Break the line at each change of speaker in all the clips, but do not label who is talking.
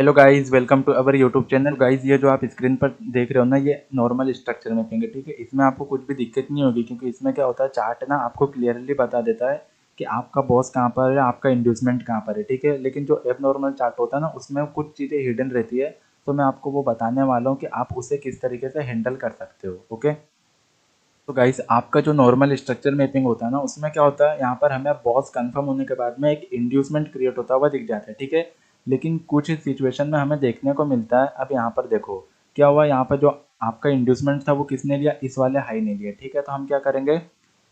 Hello guys, welcome to our YouTube channel. Guys, ये जो आप स्क्रीन पर देख रहे हो ना, ये नॉर्मल स्ट्रक्चर मैपिंग है। ठीक है, इसमें आपको कुछ भी दिक्कत नहीं होगी, क्योंकि इसमें क्या होता है, चार्ट ना आपको क्लियरली बता देता है कि आपका बॉस कहाँ पर है, आपका इंड्यूसमेंट कहाँ पर है। ठीक है, लेकिन जो एब नॉर्मल चार्ट होता है ना, उसमें कुछ चीज़ें हिडन रहती है। तो मैं आपको वो बताने वाला हूँ कि आप उसे किस तरीके से हैंडल कर सकते हो। ओके, तो गाइस, आपका जो नॉर्मल स्ट्रक्चर मैपिंग होता है ना, उसमें क्या होता है, यहाँ पर हमें बॉस कंफर्म होने के बाद में एक इंड्यूसमेंट क्रिएट होता हुआ दिख जाता है। ठीक है, लेकिन कुछ सिचुएशन में हमें देखने को मिलता है। अब यहाँ पर देखो क्या हुआ, यहाँ पर जो आपका इंड्यूसमेंट था वो किसने लिया, इस वाले हाई ने लिया। ठीक है, तो हम क्या करेंगे,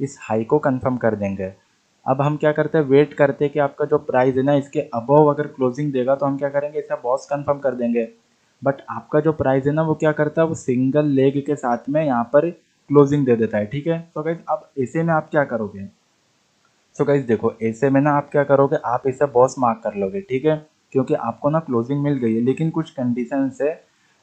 इस हाई को कंफर्म कर देंगे। अब हम क्या करते हैं, वेट करते हैं कि आपका जो प्राइस है ना, इसके अबव अगर क्लोजिंग देगा तो हम क्या करेंगे, इसे बॉस कंफर्म कर देंगे। बट आपका जो प्राइस है ना, वो क्या करता है, वो सिंगल लेग के साथ में यहाँ पर क्लोजिंग दे देता है। ठीक है, तो गाइस अब ऐसे में आप क्या करोगे। सो गाइस देखो, ऐसे में ना आप क्या करोगे, आप इसे बॉस मार्क कर लोगे। ठीक है, क्योंकि आपको ना क्लोजिंग मिल गई है, लेकिन कुछ कंडीशन है।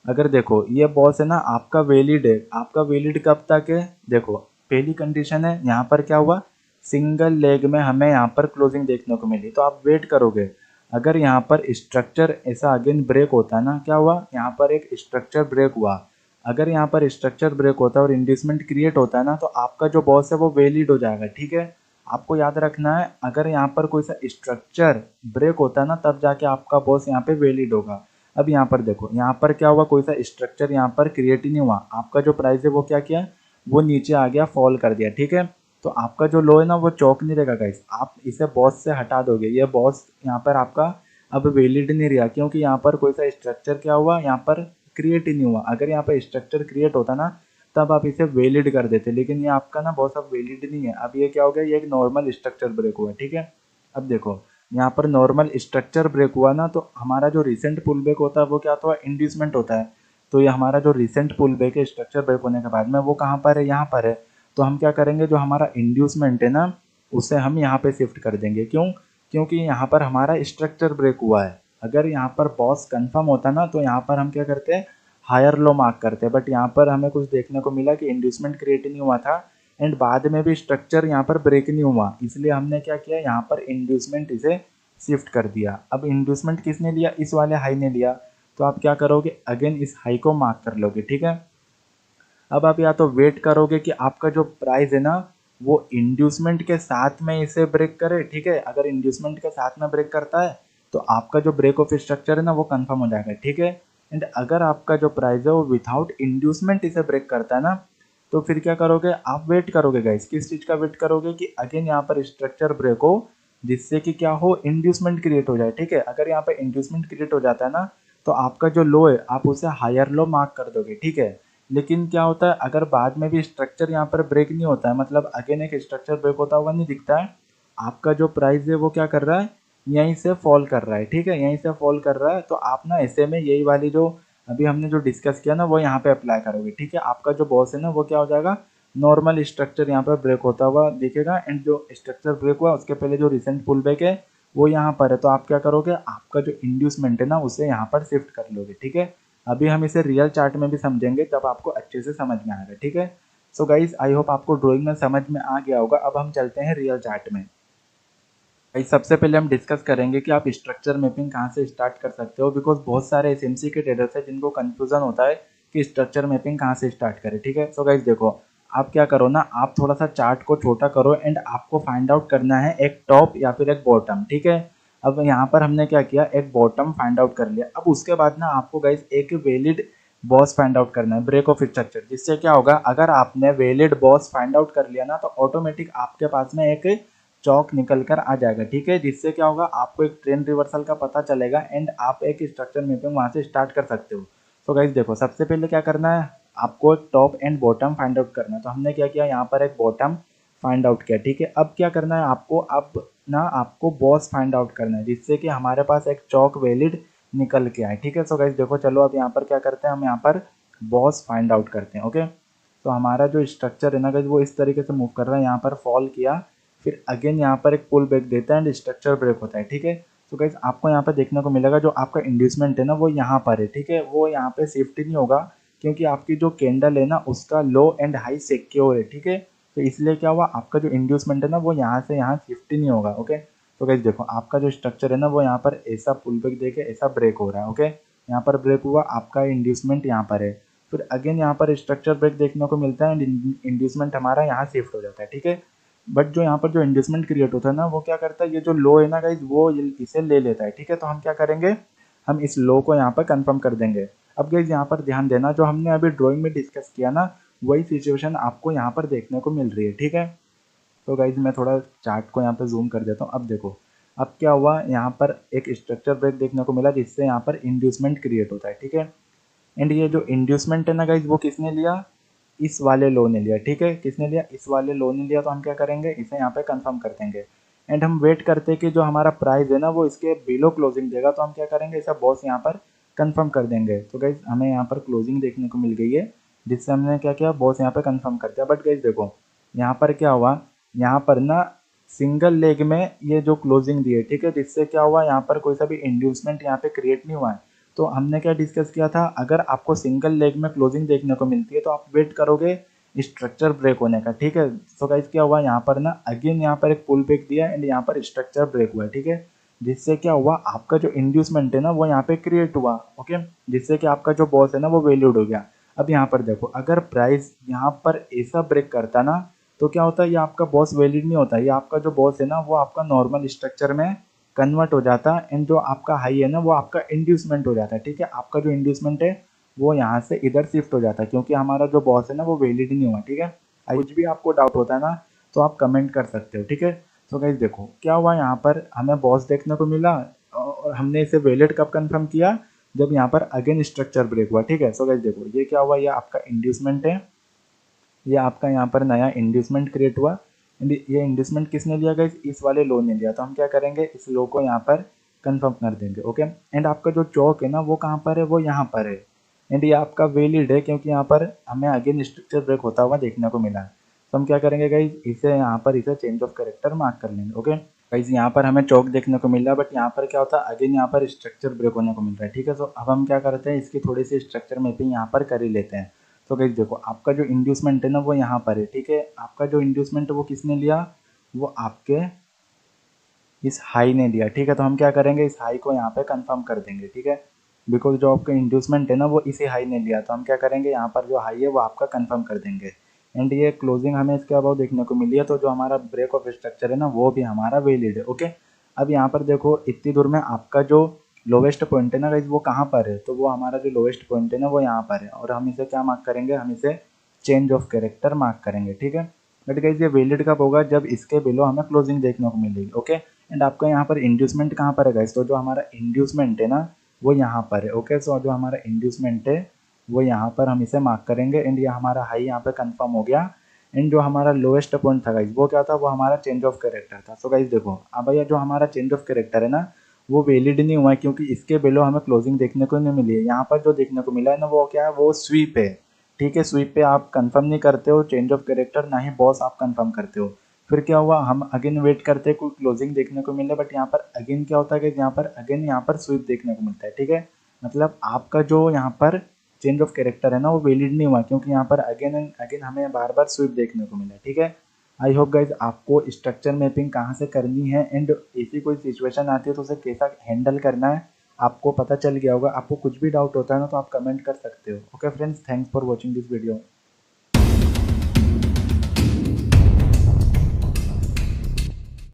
अगर देखो ये बॉस है ना आपका वैलिड है, आपका वैलिड कब तक है। देखो, पहली कंडीशन है, यहाँ पर क्या हुआ, सिंगल लेग में हमें यहाँ पर क्लोजिंग देखने को मिली, तो आप वेट करोगे। अगर यहाँ पर स्ट्रक्चर ऐसा अगेन ब्रेक होता है ना, क्या हुआ, यहाँ पर एक स्ट्रक्चर ब्रेक हुआ। अगर यहाँ पर स्ट्रक्चर ब्रेक होता है और इंड्यूसमेंट क्रिएट होता है ना, तो आपका जो बॉस है वो वैलिड हो जाएगा। ठीक है, आपको याद रखना है, अगर यहाँ पर कोई सा स्ट्रक्चर ब्रेक होता है ना, तब जाके आपका बॉस यहाँ पे वैलिड होगा। अब यहाँ पर देखो, यहाँ पर क्या हुआ, कोई सा स्ट्रक्चर यहाँ पर क्रिएट ही नहीं हुआ, आपका जो प्राइस है वो क्या किया, वो नीचे आ गया, फॉल कर दिया। ठीक है, तो आपका जो लो है ना, वो चौक नहीं रहेगा गाइस, आप इसे बॉस से हटा दोगे। ये बॉस यहाँ पर आपका अब वैलिड नहीं रहा, क्योंकि यहाँ पर कोई सा स्ट्रक्चर क्या हुआ, यहाँ पर क्रिएट ही नहीं हुआ। अगर यहाँ पर स्ट्रक्चर क्रिएट होता ना, तब आप इसे वैलिड कर देते, लेकिन ये आपका ना बहुत अब वैलिड नहीं है। अब ये क्या हो गया, ये एक नॉर्मल स्ट्रक्चर ब्रेक हुआ। ठीक है, अब देखो यहाँ पर नॉर्मल स्ट्रक्चर ब्रेक हुआ ना, तो हमारा जो रिसेंट पुल बैक होता है वो क्या होता है, इंड्यूसमेंट होता है। तो ये हमारा जो रिसेंट पुल बैक है स्ट्रक्चर ब्रेक होने के बाद में, वो कहाँ पर है, यहाँ पर है। तो हम क्या करेंगे, जो हमारा इंड्यूसमेंट है ना, उसे हम यहाँ पे शिफ्ट कर देंगे। क्यों, क्योंकि यहाँ पर हमारा स्ट्रक्चर ब्रेक हुआ है। अगर यहाँ पर बॉस कंफर्म होता ना, तो यहाँ पर हम क्या करते हैं, हायर लो मार्क करते हैं। बट यहाँ पर हमें कुछ देखने को मिला कि इंड्यूसमेंट क्रिएट नहीं हुआ था, एंड बाद में भी स्ट्रक्चर यहाँ पर ब्रेक नहीं हुआ, इसलिए हमने क्या किया, यहाँ पर इंड्यूसमेंट इसे शिफ्ट कर दिया। अब इंड्यूसमेंट किसने लिया, इस वाले हाई ने लिया। तो आप क्या करोगे, अगेन इस हाई को मार्क कर लोगे। ठीक है, अब आप या तो वेट करोगे कि आपका जो प्राइस है ना, वो इंड्यूसमेंट के साथ में इसे ब्रेक करे। ठीक है, अगर इंड्यूसमेंट के साथ में ब्रेक करता है, तो आपका जो ब्रेक ऑफ स्ट्रक्चर है ना, वो कंफर्म हो जाएगा। ठीक है, एंड अगर आपका जो प्राइस है वो विथआउट इंड्यूसमेंट इसे ब्रेक करता है ना, तो फिर क्या करोगे, आप वेट करोगे गाइस। किस चीज़ का वेट करोगे, कि अगेन यहाँ पर स्ट्रक्चर ब्रेक हो, जिससे कि क्या हो, इंड्यूसमेंट क्रिएट हो जाए। ठीक है, अगर यहाँ पर इंड्यूसमेंट क्रिएट हो जाता है ना, तो आपका जो लो है आप उसे हायर लो मार्क कर दोगे। ठीक है, लेकिन क्या होता है, अगर बाद में भी स्ट्रक्चर यहाँ पर ब्रेक नहीं होता है, मतलब अगेन एक स्ट्रक्चर ब्रेक होता हुआ नहीं दिखता है, आपका जो प्राइस है वो क्या कर रहा है, यहीं से फॉल कर रहा है। ठीक है, यहीं से फॉल कर रहा है, तो आप ना ऐसे में यही वाली जो अभी हमने जो डिस्कस किया ना, वो यहाँ पे अप्लाई करोगे। ठीक है, आपका जो बॉस है ना, वो क्या हो जाएगा, नॉर्मल स्ट्रक्चर यहाँ पर ब्रेक होता हुआ दिखेगा, एंड जो स्ट्रक्चर ब्रेक हुआ उसके पहले जो रिसेंट पुल बैक है वो यहाँ पर है। तो आप क्या करोगे, आपका जो इंड्यूसमेंट है ना, उसे यहाँ पर शिफ्ट कर लोगे। ठीक है, अभी हम इसे रियल चार्ट में भी समझेंगे, तब आपको अच्छे से समझ में आएगा। ठीक है, सो गाइज, आई होप आपको ड्राइंग में समझ में आ गया होगा। अब हम चलते हैं रियल चार्ट में। गाइस, सबसे पहले हम डिस्कस करेंगे कि आप स्ट्रक्चर मैपिंग कहाँ से स्टार्ट कर सकते हो, बिकॉज बहुत सारे एसएमसी के ट्रेडर्स हैं जिनको कंफ्यूजन होता है कि स्ट्रक्चर मैपिंग कहाँ से स्टार्ट करें। ठीक है, सो गाइज देखो, आप क्या करो ना, आप थोड़ा सा चार्ट को छोटा करो, एंड आपको फाइंड आउट करना है एक टॉप या फिर एक बॉटम। ठीक है, अब यहाँ पर हमने क्या किया, एक बॉटम फाइंड आउट कर लिया। अब उसके बाद ना आपको गाइज एक वैलिड बॉस फाइंड आउट करना है, ब्रेक ऑफ स्ट्रक्चर, जिससे क्या होगा, अगर आपने वैलिड बॉस फाइंड आउट कर लिया ना, तो ऑटोमेटिक आपके पास में एक चौक निकल कर आ जाएगा। ठीक है, जिससे क्या होगा, आपको एक ट्रेंड रिवर्सल का पता चलेगा, एंड आप एक स्ट्रक्चर मैपिंग वहां से स्टार्ट कर सकते हो। तो गाइस देखो, सबसे पहले क्या करना है, आपको एक top and bottom find out करना है। तो हमने क्या किया, यहाँ पर एक बॉटम फाइंड आउट किया। ठीक है, अब क्या करना है आपको, अब ना आपको बॉस फाइंड आउट करना है, जिससे कि हमारे पास एक चौक वैलिड निकल के आए। ठीक है, सो गाइस देखो, चलो अब यहाँ पर क्या करते हैं, हम यहाँ पर बॉस फाइंड आउट करते हैं। ओके, तो हमारा जो स्ट्रक्चर है ना गाइस, वो इस तरीके से मूव कर रहा है, यहाँ पर फॉल किया, फिर अगेन यहाँ पर एक पुल बैक देता है, एंड स्ट्रक्चर ब्रेक होता है। ठीक है, तो गाइस आपको यहाँ पर देखने को मिलेगा, जो आपका इंड्यूसमेंट है ना, वो यहाँ पर है। ठीक है, वो यहाँ पे शिफ्ट नहीं होगा, क्योंकि आपकी जो कैंडल है ना, उसका लो एंड हाई सिक्योर है। ठीक है, तो इसलिए क्या हुआ, आपका जो इंड्यूसमेंट है ना, वो यहाँ से यहाँ शिफ्ट ही नहीं होगा। ओके, तो गाइस देखो आपका जो स्ट्रक्चर है ना वो यहाँ पर ऐसा पुल बैक देके ऐसा ब्रेक हो रहा है। ओके, यहाँ पर ब्रेक हुआ, आपका इंड्यूसमेंट यहाँ पर है, फिर अगेन यहाँ पर स्ट्रक्चर ब्रेक देखने को मिलता है एंड इंड्यूसमेंट हमारा यहाँ शिफ्ट हो जाता है। ठीक है, बट जो यहाँ पर जो इंड्यूसमेंट क्रिएट होता है ना वो क्या करता है, ये जो लो है ना गाइज वो इसे ले लेता है। ठीक है, तो हम क्या करेंगे, हम इस लो को यहाँ पर कंफर्म कर देंगे। अब गाइज यहाँ पर ध्यान देना, जो हमने अभी ड्राइंग में डिस्कस किया ना वही सिचुएशन आपको यहाँ पर देखने को मिल रही है। ठीक है, तो गाइज मैं थोड़ा चार्ट को यहाँ पे जूम कर देता हूँ। अब देखो अब क्या हुआ, यहाँ पर एक स्ट्रक्चर ब्रेक देखने को मिला जिससे यहाँ पर इंड्यूसमेंट क्रिएट होता है। ठीक है, एंड ये जो इंड्यूसमेंट है ना गाइज वो किसने लिया, इस वाले लो ने लिया। ठीक है, किसने लिया, इस वाले लो ने लिया। तो हम क्या करेंगे, इसे यहाँ पे कंफर्म कर देंगे एंड हम वेट करते हैं कि जो हमारा प्राइस है ना वो इसके बिलो क्लोजिंग देगा। तो हम क्या करेंगे, इसे बॉस यहाँ पर कंफर्म कर देंगे। तो गाइज हमें यहाँ पर क्लोजिंग देखने को मिल गई है जिससे हमने क्या किया, बॉस यहाँ पे कंफर्म कर दिया। बट गाइज देखो यहाँ पर क्या हुआ, यहाँ पर ना सिंगल लेग में ये जो क्लोजिंग दी है, ठीक है, जिससे क्या हुआ, यहाँ पर कोई सा भी इंड्यूसमेंट यहाँ पे क्रिएट नहीं हुआ है। तो हमने क्या डिस्कस किया था, अगर आपको सिंगल लेग में क्लोजिंग देखने को मिलती है तो आप वेट करोगे स्ट्रक्चर ब्रेक होने का। ठीक है, तो गाइस क्या हुआ, यहाँ पर ना अगेन यहाँ पर एक पुल बैक दिया एंड यहाँ पर स्ट्रक्चर ब्रेक हुआ। ठीक है, जिससे क्या हुआ, आपका जो इंड्यूसमेंट है ना वो यहाँ पे क्रिएट हुआ। ओके, जिससे कि आपका जो बॉस है ना वो वैल्यूड हो गया। अब यहाँ पर देखो, अगर प्राइस यहाँ पर ऐसा ब्रेक करता ना तो क्या होता है, ये आपका बॉस वैलिड नहीं होता, ये आपका जो बॉस है ना वो आपका नॉर्मल स्ट्रक्चर में कन्वर्ट हो जाता है एंड जो आपका हाई है ना वो आपका इंड्यूसमेंट हो जाता है। ठीक है, आपका जो इंड्यूसमेंट है वो यहाँ से इधर शिफ्ट हो जाता है क्योंकि हमारा जो बॉस है ना वो वैलिड नहीं हुआ। ठीक है, कुछ भी आपको डाउट होता है ना तो आप कमेंट कर सकते हो। ठीक है, तो गाइस देखो क्या हुआ, यहाँ पर हमें बॉस देखने को मिला और हमने इसे वैलिड कब कंफर्म किया, जब यहाँ पर अगेन स्ट्रक्चर ब्रेक हुआ। ठीक है, सो गाइस देखो ये क्या हुआ, ये आपका इंड्यूसमेंट है, ये आपका यहाँ पर नया इंड्यूसमेंट क्रिएट हुआ एंड ये इंड्यूसमेंट किसने लिया गाइस, इस वाले लो ने लिया। तो हम क्या करेंगे, इस लो को यहाँ पर कंफर्म कर देंगे। ओके, एंड आपका जो चौक है ना वो कहाँ पर है, वो यहाँ पर है एंड ये आपका वैलिड है क्योंकि यहाँ पर हमें अगेन स्ट्रक्चर ब्रेक होता हुआ देखने को मिला है। तो हम क्या करेंगे गाइस, इसे यहाँ पर इसे चेंज ऑफ कैरेक्टर मार्क कर लेंगे। ओके गाइस, यहाँ पर हमें चौक देखने को मिल रहा है बट यहाँ पर क्या होता है, अगेन यहाँ पर स्ट्रक्चर ब्रेक होने को मिल रहा है। ठीक है, तो अब हम क्या करते हैं, इसकी थोड़ी सी स्ट्रक्चर मैपिंग यहाँ पर कर ही लेते हैं। तो गाइस देखो आपका जो इंड्यूसमेंट है ना वो यहाँ पर है। ठीक है, आपका जो इंड्यूसमेंट है वो किसने लिया, वो आपके इस हाई ने लिया। ठीक है, तो हम क्या करेंगे, इस हाई को यहाँ पे कंफर्म कर देंगे। ठीक है, बिकॉज जो आपका इंड्यूसमेंट है ना वो इसी हाई ने लिया, तो हम क्या करेंगे, यहाँ पर जो हाई है वो आपका कंफर्म कर देंगे एंड ये क्लोजिंग हमें इसके अबाउ देखने को मिली है। तो जो हमारा ब्रेक ऑफ स्ट्रक्चर है ना वो भी हमारा वैलिड है। ओके, अब यहाँ पर देखो इतनी दूर में आपका जो लोवेस्ट पॉइंट है ना गाइस वो कहाँ पर है, तो वो हमारा जो लोवेस्ट पॉइंट है ना वो यहाँ पर है और हम इसे क्या मार्क करेंगे, हम इसे चेंज ऑफ कैरेक्टर मार्क करेंगे। ठीक है, बट गाइस ये वैलिड कब होगा, जब इसके बिलो हमें क्लोजिंग देखने को मिलेगी। ओके, एंड आपका यहाँ पर इंड्यूसमेंट कहाँ पर है गाइस, तो जो हमारा इंड्यूसमेंट है ना वो यहाँ पर है। ओके, सो जो हमारा इंड्यूसमेंट है वो यहाँ पर हम इसे मार्क करेंगे एंड ये हमारा हाई यहाँ पे कंफर्म हो गया एंड जो हमारा लोएस्ट पॉइंट था गाइस वो क्या था, वो हमारा चेंज ऑफ कैरेक्टर था। सो गाइस देखो अब ये जो हमारा चेंज ऑफ कैरेक्टर है ना वो वैलिड नहीं हुआ है क्योंकि इसके बिलो हमें क्लोजिंग देखने को नहीं मिली है। यहाँ पर जो देखने को मिला है ना वो क्या है, वो स्वीप है। ठीक है, स्वीप पे आप कंफर्म नहीं करते हो चेंज ऑफ कैरेक्टर, ना ही बॉस आप कंफर्म करते हो। फिर क्या हुआ, हम अगेन वेट करते हैं कोई क्लोजिंग देखने को मिले बट यहाँ पर अगेन क्या होता है कि यहाँ पर अगेन यहाँ पर स्वीप देखने को मिलता है। ठीक है, मतलब आपका जो यहाँ पर चेंज ऑफ कैरेक्टर है ना वो वैलिड नहीं हुआ क्योंकि यहाँ पर अगेन एंड अगेन हमें बार बार स्वीप देखने को मिला। ठीक है, आई होप गाइज आपको स्ट्रक्चर मैपिंग कहाँ से करनी है एंड ऐसी कोई सिचुएशन आती है तो उसे कैसा हैंडल करना है आपको पता चल गया होगा। आपको कुछ भी डाउट होता है ना तो आप कमेंट कर सकते हो। Okay friends, thanks for watching this video.